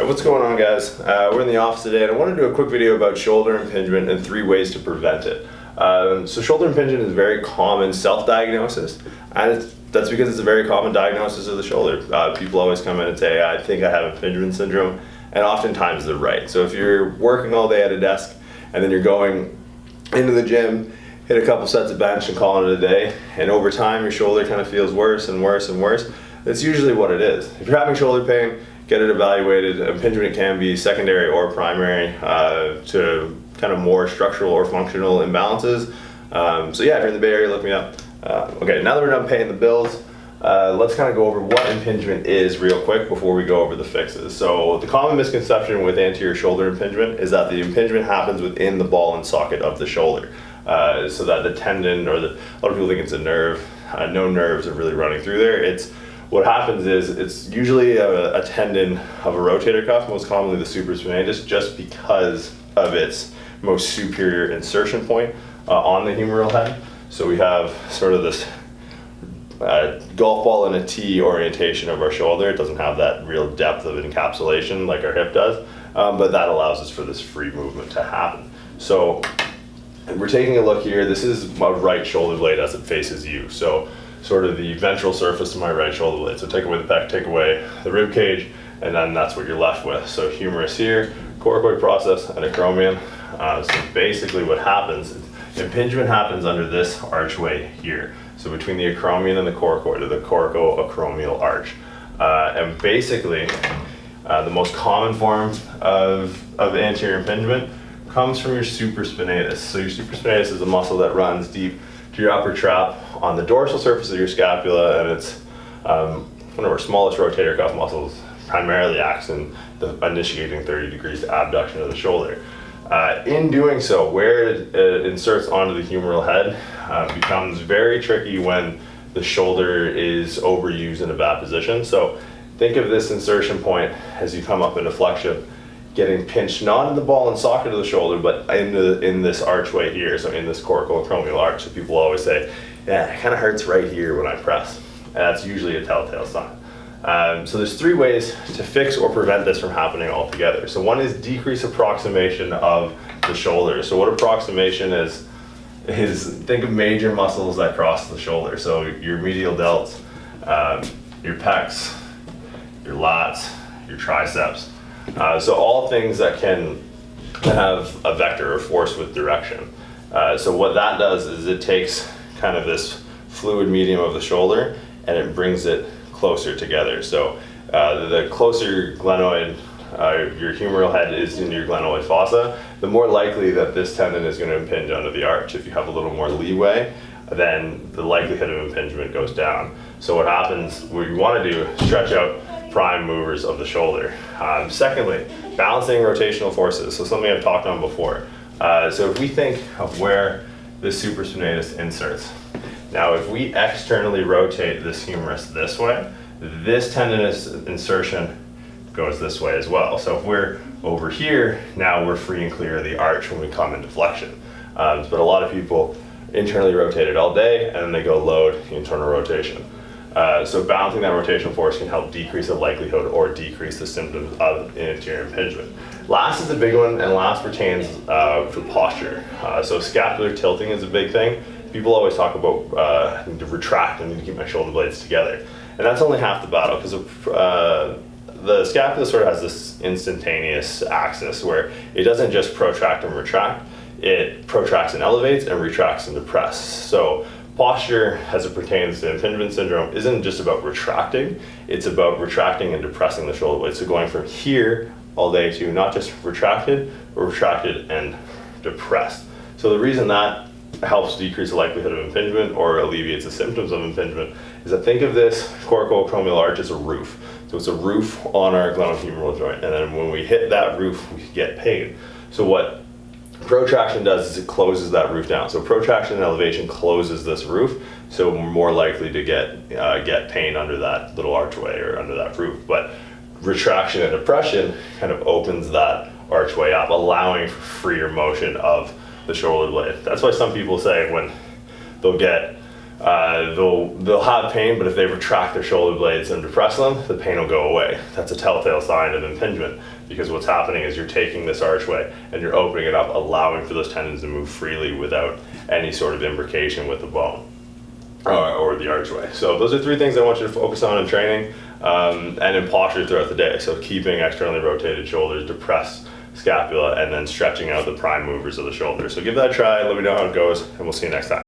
What's going on, guys? We're in the office today and I want to do a quick video about shoulder impingement and 3 ways to prevent it. So shoulder impingement is a very common self-diagnosis, and that's because it's a very common diagnosis of the shoulder. People always come in and say, I think I have impingement syndrome, and oftentimes they're right. So if you're working all day at a desk and then you're going into the gym, hit a couple sets of bench and call it a day, and over time your shoulder kind of feels worse and worse and worse, that's usually what it is. If you're having shoulder pain, get it evaluated. Impingement can be secondary or primary to kind of more structural or functional imbalances. So yeah, if you're in the Bay Area, look me up. Okay, now that we're done paying the bills, let's kind of go over what impingement is real quick before we go over the fixes. So the common misconception with anterior shoulder impingement is that the impingement happens within the ball and socket of the shoulder. So that the tendon, or a lot of people think it's a nerve, no nerves are really running through there. What happens is it's usually a tendon of a rotator cuff, most commonly the supraspinatus, just because of its most superior insertion point on the humeral head. So we have sort of this golf ball in a T orientation of our shoulder. It doesn't have that real depth of encapsulation like our hip does, but that allows us for this free movement to happen. So we're taking a look here. This is my right shoulder blade as it faces you. So sort of the ventral surface of my right shoulder blade. So take away the pec, take away the rib cage, and then that's what you're left with. So humerus here, coracoid process, and acromion. So basically what happens is impingement happens under this archway here. So between the acromion and the coracoid, or the coracoacromial arch. And basically, the most common form of anterior impingement comes from your supraspinatus. So your supraspinatus is a muscle that runs deep to your upper trap on the dorsal surface of your scapula, and it's one of our smallest rotator cuff muscles, primarily acts in the initiating 30 degrees abduction of the shoulder. In doing so, where it inserts onto the humeral head becomes very tricky when the shoulder is overused in a bad position. So think of this insertion point as you come up into flexion, getting pinched not in the ball and socket of the shoulder, but in this archway here, so in this coracoacromial arch. So people always say, yeah, it kind of hurts right here when I press. And that's usually a telltale sign. So there's 3 ways to fix or prevent this from happening altogether. So one is decrease approximation of the shoulder. So what approximation is think of major muscles that cross the shoulder. So your medial delts, your pecs, your lats, your triceps. So all things that can have a vector or force with direction. So what that does is it takes kind of this fluid medium of the shoulder and it brings it closer together. So the closer glenoid your humeral head is in your glenoid fossa, the more likely that this tendon is going to impinge under the arch. If you have a little more leeway, then the likelihood of impingement goes down. So what happens, what you want to do is stretch out prime movers of the shoulder. Secondly, balancing rotational forces. So something I've talked on before. So if we think of where this supraspinatus inserts, now if we externally rotate this humerus this way, this tendinous insertion goes this way as well. So if we're over here, now we're free and clear of the arch when we come into flexion. But a lot of people internally rotate it all day and then they go load internal rotation. So balancing that rotational force can help decrease the likelihood or decrease the symptoms of anterior impingement. Last is a big one, and last pertains to posture. So scapular tilting is a big thing. People always talk about I need to retract, I need to keep my shoulder blades together. And that's only half the battle, because the scapula sort of has this instantaneous axis where it doesn't just protract and retract, it protracts and elevates and retracts and depresses. So posture, as it pertains to impingement syndrome, isn't just about retracting, it's about retracting and depressing the shoulder blade. So going from here all day to not just retracted, but retracted and depressed. So the reason that helps decrease the likelihood of impingement or alleviates the symptoms of impingement is that think of this coracoacromial arch as a roof. So it's a roof on our glenohumeral joint, and then when we hit that roof, we get pain. So what protraction does is it closes that roof down. So protraction and elevation closes this roof, so we're more likely to get pain under that little archway or under that roof. But retraction and depression kind of opens that archway up, allowing for freer motion of the shoulder blade. That's why some people say when they'll have pain, but if they retract their shoulder blades and depress them, the pain will go away. That's a telltale sign of impingement. because what's happening is you're taking this archway and you're opening it up, allowing for those tendons to move freely without any sort of imbrication with the bone or the archway. So those are 3 things I want you to focus on in training and in posture throughout the day. So keeping externally rotated shoulders, depressed scapula, and then stretching out the prime movers of the shoulder. So give that a try, let me know how it goes, and we'll see you next time.